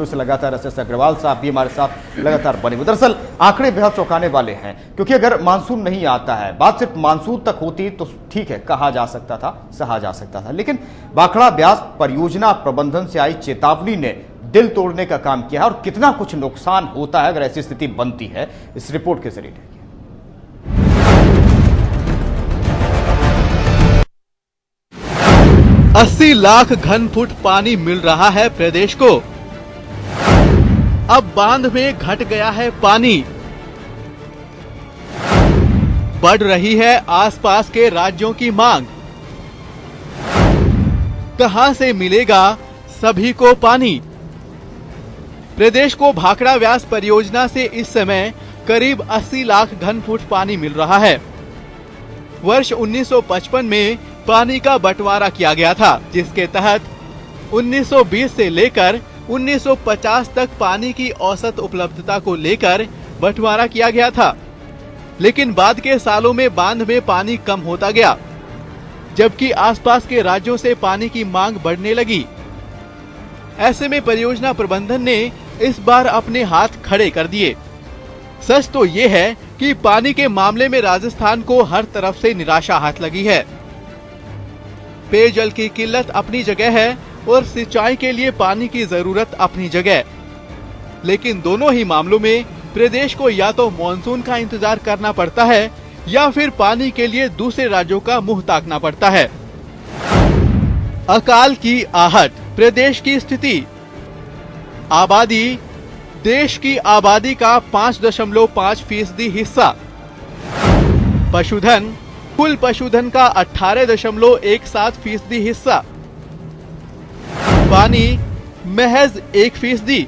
से लगातार एसएस अग्रवाल साहब भी हमारे साथ लगातार बने हुए। दरअसल आंकड़े बेहद चौंकाने वाले हैं, क्योंकि अगर मानसून नहीं आता है, बात सिर्फ मानसून तक होती तो ठीक है, कहा जा सकता था, सहा जा सकता था, लेकिन भाखड़ा ब्यास परियोजना प्रबंधन से आई चेतावनी ने दिल तोड़ने का काम किया है। और कितना कुछ नुकसान होता है अगर ऐसी स्थिति बनती है, इस रिपोर्ट के जरिए देखिए। 80 लाख घन फुट पानी मिल रहा है प्रदेश को। अब बांध में घट गया है पानी। बढ़ रही है आसपास के राज्यों की मांग। कहां से मिलेगा सभी को पानी? प्रदेश को भाखड़ा ब्यास परियोजना से इस समय करीब 80 लाख घन फुट पानी मिल रहा है। वर्ष 1955 में पानी का बंटवारा किया गया था, जिसके तहत 1920 से लेकर 1950 तक पानी की औसत उपलब्धता को लेकर बंटवारा किया गया था। लेकिन बाद के सालों में बांध में पानी कम होता गया, जबकि आसपास के राज्यों से पानी की मांग बढ़ने लगी। ऐसे में परियोजना प्रबंधन ने इस बार अपने हाथ खड़े कर दिए। सच तो ये है कि पानी के मामले में राजस्थान को हर तरफ से निराशा हाथ लगी है। पेयजल की किल्लत अपनी जगह है और सिंचाई के लिए पानी की जरूरत अपनी जगह, लेकिन दोनों ही मामलों में प्रदेश को या तो मॉनसून का इंतजार करना पड़ता है या फिर पानी के लिए दूसरे राज्यों का मुंह ताकना पड़ता है। अकाल की आहट, प्रदेश की स्थिति। आबादी, देश की आबादी का 5.5% हिस्सा। पशुधन, कुल पशुधन का 18.17% हिस्सा। पानी महज 1%।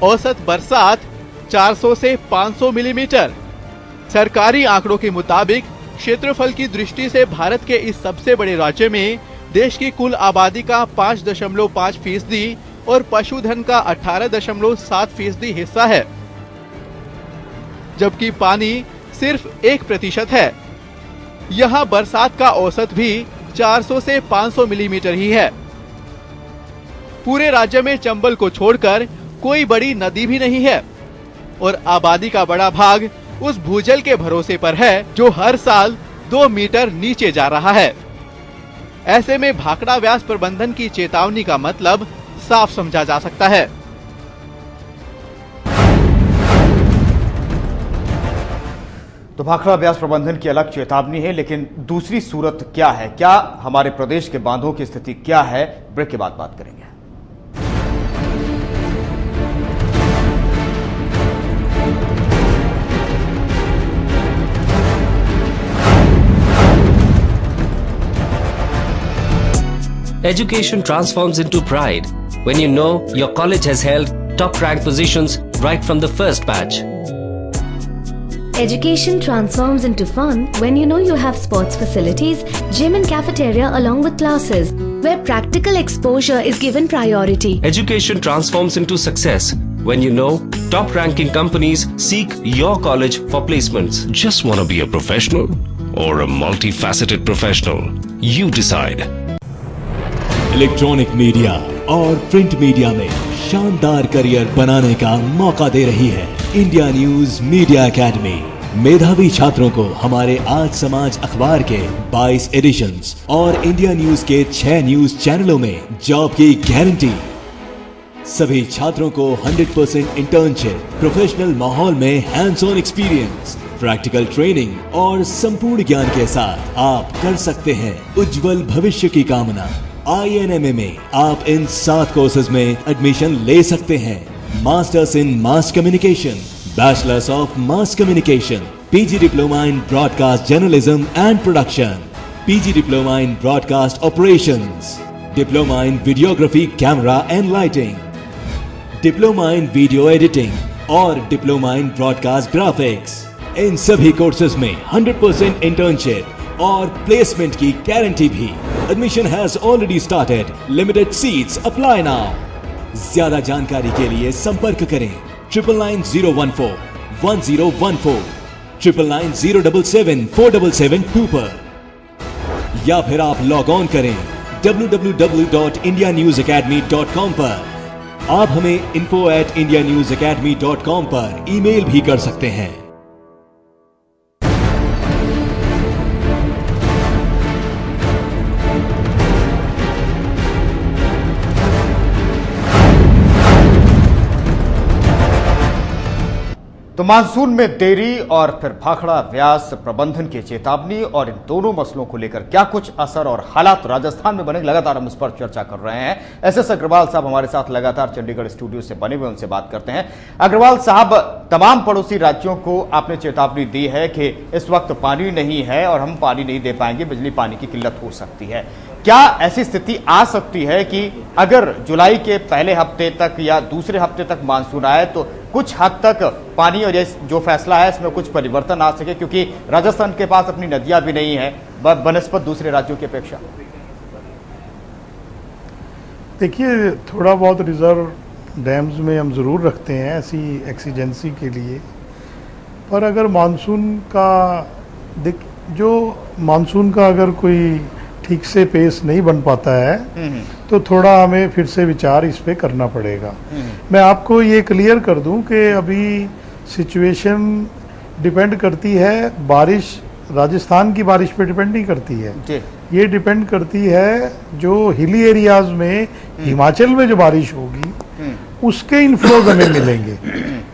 औसत बरसात 400 से 500 मिलीमीटर। सरकारी आंकड़ों के मुताबिक क्षेत्रफल की दृष्टि से भारत के इस सबसे बड़े राज्य में देश की कुल आबादी का 5.5% और पशुधन का 18.7% हिस्सा है, जबकि पानी सिर्फ 1% है। यहाँ बरसात का औसत भी 400 से 500 मिलीमीटर ही है। पूरे राज्य में चंबल को छोड़कर कोई बड़ी नदी भी नहीं है और आबादी का बड़ा भाग उस भूजल के भरोसे पर है जो हर साल 2 मीटर नीचे जा रहा है। ऐसे में भाखड़ा ब्यास प्रबंधन की चेतावनी का मतलब साफ समझा जा सकता है। तो भाखड़ा ब्यास प्रबंधन की अलग चेतावनी है, लेकिन दूसरी सूरत क्या है, क्या हमारे प्रदेश के बांधों की स्थिति क्या है, ब्रेक के बाद बात करेंगे। Education transforms into pride when you know your college has held top rank positions right from the first batch. Education transforms into fun when you know you have sports facilities, gym and cafeteria along with classes, where practical exposure is given priority. Education transforms into success when you know top-ranking companies seek your college for placements. Just want to be a professional or a multifaceted professional? You decide. Electronic media और print media में शानदार career बनाने का मौका दे रही है India news media academy. मेधावी छात्रों को हमारे आज समाज अखबार के 22 एडिशंस और इंडिया न्यूज के 6 न्यूज चैनलों में जॉब की गारंटी। सभी छात्रों को 100% इंटर्नशिप, प्रोफेशनल माहौल में hands on experience, practical training और संपूर्ण ज्ञान के साथ आप कर सकते हैं उज्जवल भविष्य की कामना। INMA में आप इन 7 कोर्सेज में एडमिशन ले सकते हैं। Masters in mass communication, bachelors of mass communication, PG diploma in broadcast journalism and production, PG diploma in broadcast operations, diploma in videography camera and lighting, diploma in video editing और diploma in broadcast graphics. इन सभी courses में 100% internship और placement की guarantee भी। Admission has already started. Limited seats apply now. ज्यादा जानकारी के लिए संपर्क करें 999014 1014, 9990774772 पर, या फिर आप लॉग ऑन करें www.indianewsacademy.com पर। आप हमें info@indianewsacademy.com पर ईमेल भी कर सकते हैं। तो मानसून में देरी और फिर भाखड़ा व्यास प्रबंधन की चेतावनी और इन दोनों मसलों को लेकर क्या कुछ असर और हालात राजस्थान में बने, लगातार हम इस पर चर्चा कर रहे हैं। एसएस अग्रवाल साहब हमारे साथ लगातार चंडीगढ़ स्टूडियो से बने हुए, उनसे बात करते हैं। अग्रवाल साहब, तमाम पड़ोसी राज्यों को आपने चेतावनी दी है कि इस वक्त पानी नहीं है और हम पानी नहीं दे पाएंगे, बिजली पानी की किल्लत हो सकती है। क्या ऐसी स्थिति आ सकती है कि अगर जुलाई के पहले हफ्ते तक या दूसरे हफ्ते तक मानसून आए तो कुछ हद तक पानी और जो फैसला है इसमें कुछ परिवर्तन आ सके, क्योंकि राजस्थान के पास अपनी नदियां भी नहीं है बनस्पत दूसरे राज्यों की अपेक्षा? देखिए, थोड़ा बहुत रिजर्व डैम्स में हम ज़रूर रखते हैं ऐसी एक्सीजेंसी के लिए, पर अगर मानसून का अगर कोई ठीक से पेस नहीं बन पाता है तो थोड़ा हमें फिर से विचार इस पे करना पड़ेगा। मैं आपको ये क्लियर कर दूं कि अभी सिचुएशन डिपेंड करती है, बारिश राजस्थान की बारिश पे डिपेंड नहीं करती है, ये डिपेंड करती है जो हिली एरियाज में हिमाचल में जो बारिश होगी उसके इन्फ्लोज हमें मिलेंगे।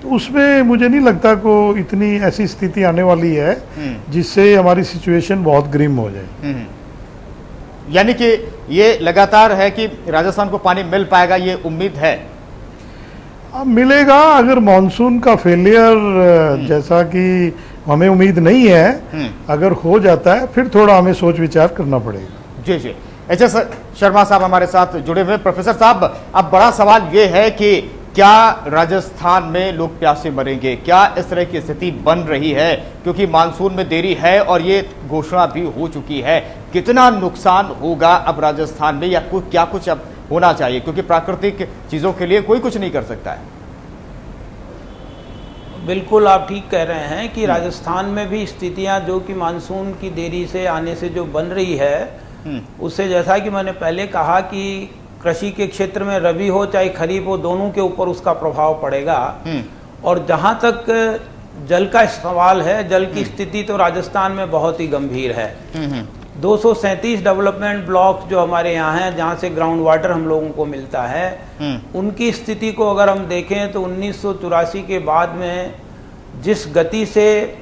तो उसमें मुझे नहीं लगता को इतनी ऐसी स्थिति आने वाली है जिससे हमारी सिचुएशन बहुत ग्रिम हो जाए। यानी कि ये लगातार है कि राजस्थान को पानी मिल पाएगा, ये उम्मीद है? अब मिलेगा, अगर मानसून का फेलियर जैसा कि हमें उम्मीद नहीं है अगर हो जाता है फिर थोड़ा हमें सोच विचार करना पड़ेगा। जी जी। एचएस शर्मा साहब हमारे साथ जुड़े हुए। प्रोफेसर साहब, अब बड़ा सवाल ये है कि क्या राजस्थान में लोग प्यासे मरेंगे? क्या इस तरह की स्थिति बन रही है? क्योंकि मानसून में देरी है और ये घोषणा भी हो चुकी है। कितना नुकसान होगा अब राजस्थान में, या क्या कुछ अब होना चाहिए? क्योंकि प्राकृतिक चीजों के लिए कोई कुछ नहीं कर सकता है। बिल्कुल, आप ठीक कह रहे हैं कि राजस्थान में भी स्थितियां जो कि मानसून की देरी से आने से जो बन रही है, उससे जैसा कि मैंने पहले कहा कि कृषि के क्षेत्र में रबी हो चाहे खरीफ हो, दोनों के ऊपर उसका प्रभाव पड़ेगा। और जहां तक जल का सवाल है, जल की स्थिति तो राजस्थान में बहुत ही गंभीर है। 237 डेवलपमेंट ब्लॉक जो हमारे यहाँ हैं, जहाँ से ग्राउंड वाटर हम लोगों को मिलता है, उनकी स्थिति को अगर हम देखें तो 1984 के बाद में जिस गति से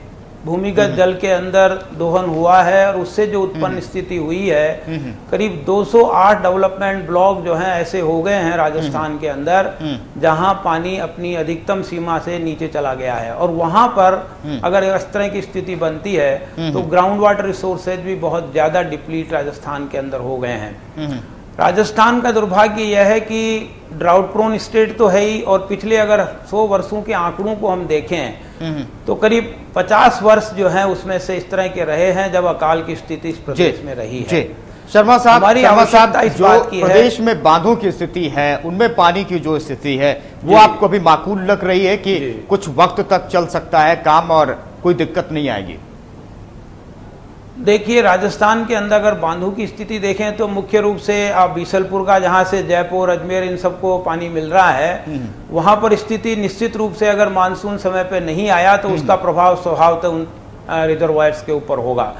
भूमिगत जल के अंदर दोहन हुआ है और उससे जो उत्पन्न स्थिति हुई है, करीब 208 डेवलपमेंट ब्लॉक जो हैं ऐसे हो गए हैं राजस्थान के अंदर जहां पानी अपनी अधिकतम सीमा से नीचे चला गया है। और वहां पर अगर इस तरह की स्थिति बनती है तो ग्राउंड वाटर रिसोर्सेज भी बहुत ज्यादा डिप्लीट राजस्थान के अंदर हो गए हैं। राजस्थान का दुर्भाग्य यह है कि ड्राउट प्रोन स्टेट तो है ही, और पिछले अगर 100 वर्षों के आंकड़ों को हम देखें तो करीब 50 वर्ष जो हैं उसमें से इस तरह के रहे हैं जब अकाल की स्थिति इस प्रदेश में रही है। शर्मा साहब, हमारी आवश्यकता इस बात की है, प्रदेश में बांधों की स्थिति है, उनमें पानी की जो स्थिति है वो आपको अभी माकूल लग रही है कि कुछ वक्त तक चल सकता है काम और कोई दिक्कत नहीं आएगी? देखिए, राजस्थान के अंदर अगर बांधों की स्थिति देखें तो मुख्य रूप से आप बीसलपुर का, जहां से जयपुर, अजमेर, इन सबको पानी मिल रहा है, वहां पर स्थिति निश्चित रूप से अगर मानसून समय पे नहीं आया तो उसका प्रभाव स्वभावतः उन रिजर्वायर्स के ऊपर होगा।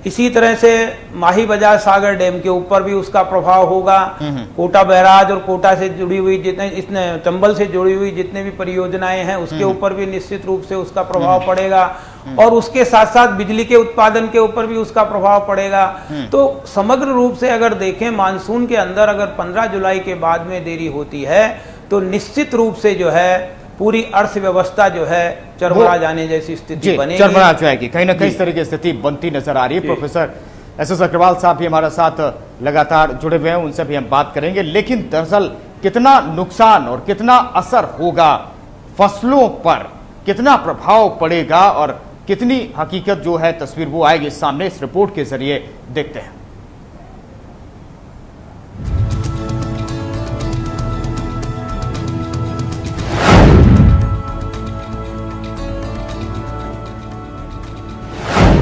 इसी तरह से माही बजाज सागर डैम के ऊपर भी उसका प्रभाव होगा। कोटा बैराज और कोटा से जुड़ी हुई जितने चंबल से जुड़ी हुई जितने भी परियोजनाएं हैं उसके ऊपर भी निश्चित रूप से उसका प्रभाव पड़ेगा, और उसके साथ साथ बिजली के उत्पादन के ऊपर भी उसका प्रभाव पड़ेगा। तो समग्र रूप से अगर देखें, मानसून के अंदर अगर 15 जुलाई के बाद में देरी होती है तो निश्चित रूप से जो है पूरी अर्थव्यवस्था जो है चरमरा जाने जैसी स्थिति बनेगी, चरमरा जाएगी। कहीं ना कहीं इस तरह की स्थिति बनती नजर आ रही है। प्रोफेसर एसएस अग्रवाल साहब भी हमारे साथ लगातार जुड़े हुए हैं, उनसे भी हम बात करेंगे। लेकिन दरअसल कितना नुकसान और कितना असर होगा फसलों पर, कितना प्रभाव पड़ेगा और कितनी हकीकत जो है तस्वीर वो आएगी सामने, इस रिपोर्ट के जरिए देखते हैं।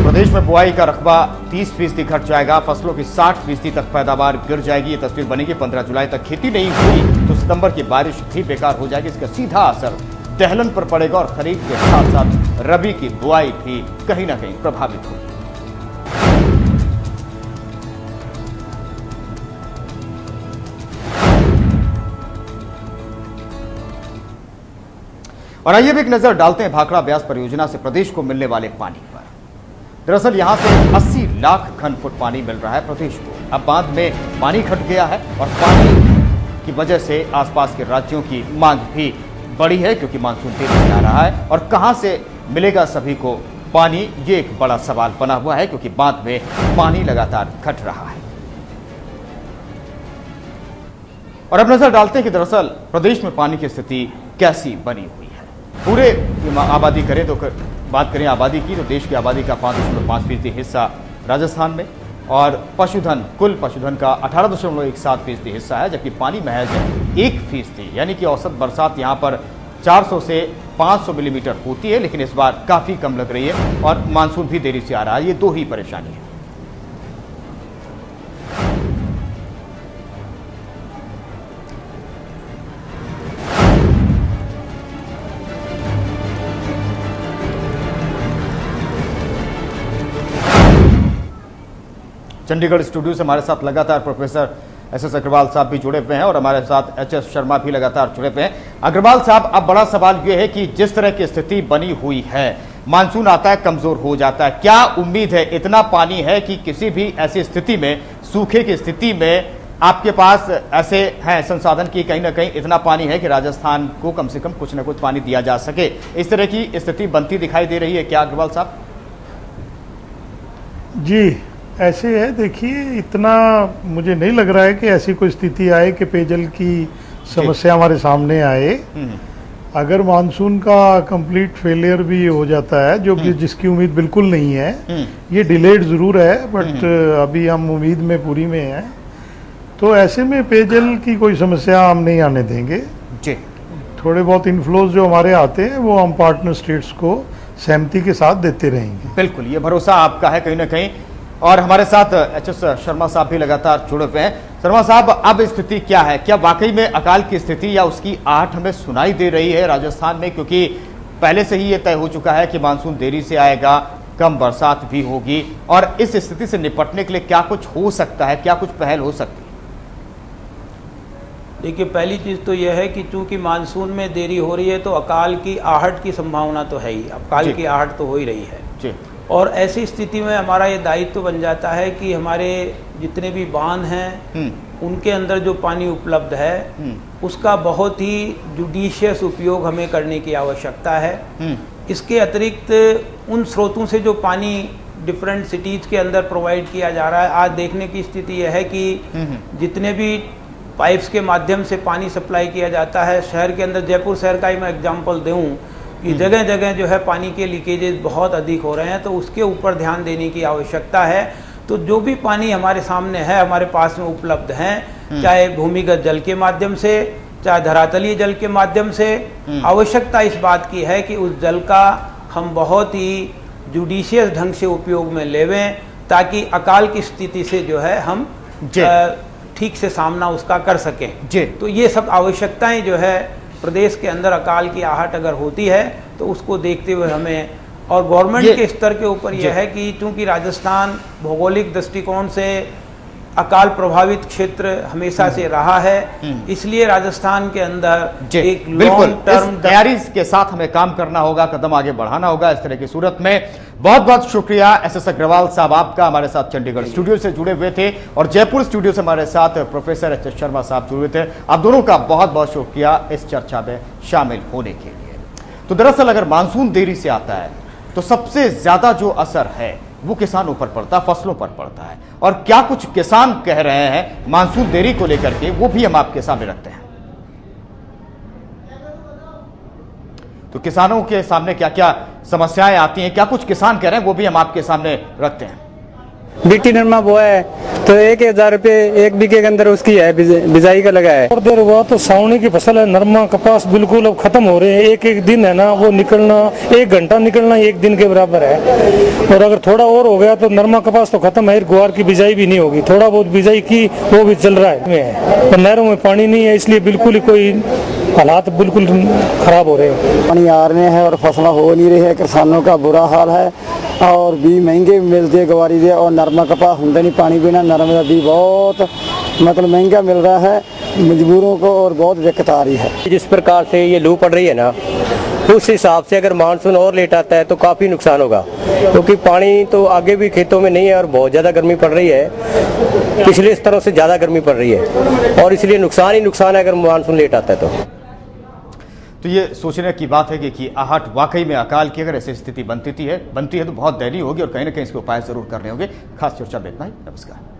प्रदेश में बुआई का रकबा 30% घट जाएगा, फसलों की 60% तक पैदावार गिर जाएगी। ये तस्वीर बनेगी 15 जुलाई तक खेती नहीं हुई तो सितंबर की बारिश भी बेकार हो जाएगी। इसका सीधा असर दलहन पर पड़ेगा और खरीफ के साथ साथ रबी की बुआई भी कहीं ना कहीं प्रभावित होगी। और आइए भी एक नजर डालते हैं भाखड़ा ब्यास परियोजना से प्रदेश को मिलने वाले पानी पर। दरअसल यहां से 80 लाख घन फुट पानी मिल रहा है प्रदेश को। अब बांध में पानी घट गया है और पानी की वजह से आसपास के राज्यों की मांग भी बढ़ी है, क्योंकि मानसून तेजी से आ रहा है। और कहां से मिलेगा सभी को पानी, ये एक बड़ा सवाल बना हुआ है, क्योंकि बांध में पानी लगातार घट रहा है। और अब नजर डालते हैं कि दरअसल प्रदेश में पानी की स्थिति कैसी बनी हुई है। पूरे आबादी करें तो बात करें आबादी की, तो देश की आबादी का 5.5% हिस्सा राजस्थान में और पशुधन, कुल पशुधन का 18.17% हिस्सा है, जबकि पानी महज 1%, यानी कि औसत बरसात यहां पर 400 से 500 मिलीमीटर होती है, लेकिन इस बार काफी कम लग रही है और मानसून भी देरी से आ रहा है। ये दो ही परेशानी है। चंडीगढ़ स्टूडियो से हमारे साथ लगातार प्रोफेसर एस.एस. अग्रवाल साहब भी जुड़े हुए हैं और हमारे साथ एच.एस. शर्मा भी लगातार जुड़े हुए हैं। अग्रवाल साहब, अब बड़ा सवाल यह है कि जिस तरह की स्थिति बनी हुई है, मानसून आता है कमजोर हो जाता है, क्या उम्मीद है, इतना पानी है कि किसी भी ऐसी स्थिति में, सूखे की स्थिति में आपके पास ऐसे हैं संसाधन की कहीं ना कहीं इतना पानी है कि राजस्थान को कम से कम कुछ न कुछ पानी दिया जा सके? इस तरह की स्थिति बनती दिखाई दे रही है क्या अग्रवाल साहब? जी, ऐसे है। देखिए, इतना मुझे नहीं लग रहा है कि ऐसी कोई स्थिति आए कि पेयजल की समस्या हमारे सामने आए। अगर मानसून का कंप्लीट फेलियर भी हो जाता है, जो जिसकी उम्मीद बिल्कुल नहीं है, ये डिलेड जरूर है, बट अभी हम उम्मीद में पूरी में हैं, तो ऐसे में पेयजल की कोई समस्या हम नहीं आने देंगे जी। थोड़े बहुत इनफ्लोज जो हमारे आते हैं वो हम पार्टनर स्टेट्स को सहमति के साथ देते रहेंगे। बिल्कुल, ये भरोसा आपका है कहीं ना कहीं। और हमारे साथ एच.एस. शर्मा साहब भी लगातार जुड़े हुए हैं। शर्मा साहब, अब स्थिति क्या है? क्या वाकई में अकाल की स्थिति या उसकी आहट हमें सुनाई दे रही है राजस्थान में? क्योंकि पहले से ही ये तय हो चुका है कि मानसून देरी से आएगा, कम बरसात भी होगी, और इस स्थिति से निपटने के लिए क्या कुछ हो सकता है, क्या कुछ पहल हो सकती है? देखिए, पहली चीज़ तो यह है कि चूंकि मानसून में देरी हो रही है तो अकाल की आहट की संभावना तो है ही, अकाल की आहट तो हो ही रही है जी। और ऐसी स्थिति में हमारा ये दायित्व बन जाता है कि हमारे जितने भी बांध हैं उनके अंदर जो पानी उपलब्ध है उसका बहुत ही जुडिशियस उपयोग हमें करने की आवश्यकता है। इसके अतिरिक्त उन स्रोतों से जो पानी डिफरेंट सिटीज के अंदर प्रोवाइड किया जा रहा है, आज देखने की स्थिति यह है कि जितने भी पाइप्स के माध्यम से पानी सप्लाई किया जाता है, शहर के अंदर, जयपुर शहर का ही मैं एग्जांपल दूं कि जगह जगह जो है पानी के लीकेजेस बहुत अधिक हो रहे हैं, तो उसके ऊपर ध्यान देने की आवश्यकता है। तो जो भी पानी हमारे सामने है, हमारे पास में उपलब्ध हैं, चाहे भूमिगत जल के माध्यम से, चाहे धरातलीय जल के माध्यम से, आवश्यकता इस बात की है कि उस जल का हम बहुत ही जुडिशियस ढंग से उपयोग में लेवें, ताकि अकाल की स्थिति से जो है हम ठीक से सामना उसका कर सकें। तो ये सब आवश्यकताएं जो है प्रदेश के अंदर अकाल की आहट अगर होती है तो उसको देखते हुए हमें, और गवर्नमेंट के स्तर के ऊपर यह है कि चूंकि राजस्थान भौगोलिक दृष्टिकोण से अकाल प्रभावित क्षेत्र हमेशा से रहा है, इसलिए राजस्थान के अंदर एक लॉन्ग टर्म तैयारी के साथ हमें काम करना होगा, कदम आगे बढ़ाना होगा इस तरह की सूरत में। बहुत बहुत शुक्रिया एस.एस. अग्रवाल साहब आपका, हमारे साथ चंडीगढ़ स्टूडियो से जुड़े हुए थे, और जयपुर स्टूडियो से हमारे साथ प्रोफेसर एच.एस. शर्मा साहब जुड़े थे। आप दोनों का बहुत बहुत शुक्रिया इस चर्चा में शामिल होने के लिए। तो दरअसल अगर मानसून देरी से आता है तो सबसे ज्यादा जो असर है वो किसानों पर पड़ता है, फसलों पर पड़ता है। और क्या कुछ किसान कह रहे हैं मानसून देरी को लेकर के, वो भी हम आपके सामने रखते हैं। तो किसानों के सामने क्या क्या समस्याएं आती हैं, क्या कुछ किसान कह रहे हैं, वो भी हम आपके सामने रखते हैं। बीटी नरमा बोया है तो 1,000 रुपये 1 बीघे के अंदर उसकी है, बिजाई का लगा है। और देर हुआ तो सावनी की फसल है, नरमा कपास बिल्कुल अब खत्म हो रहे हैं। एक दिन है ना वो निकलना, 1 घंटा निकलना 1 दिन के बराबर है। और अगर थोड़ा और हो गया तो नरमा कपास तो खत्म है, ग्वार की बिजाई भी नहीं होगी। थोड़ा बहुत बिजाई की वो भी चल रहा है, पर नहरों में पानी नहीं है, इसलिए बिल्कुल ही कोई हालात बिल्कुल खराब हो रहे हैं। पानी आ रहे हैं और फसलें हो नहीं रही है, किसानों का बुरा हाल है और भी महंगे मिलते हैं गवारी दे, और नरमा कपास होंगे नहीं पानी बिना। नरमे का भी बहुत मतलब महंगा मिल रहा है मजदूरों को और बहुत दिक्कत आ रही है। जिस प्रकार से ये लू पड़ रही है ना, उस हिसाब से अगर मानसून और लेट आता है तो काफ़ी नुकसान होगा, क्योंकि पानी तो आगे भी खेतों में नहीं है और बहुत ज़्यादा गर्मी पड़ रही है, पिछले स्तरों से ज़्यादा गर्मी पड़ रही है और इसलिए नुकसान ही नुकसान है अगर मानसून लेट आता है तो ये सोचने की बात है कि आहट वाकई में अकाल की अगर ऐसी स्थिति बनती है तो बहुत दयनीय होगी और कहीं ना कहीं इसके उपाय जरूर करने होंगे। खास चर्चा में इतना ही। नमस्कार।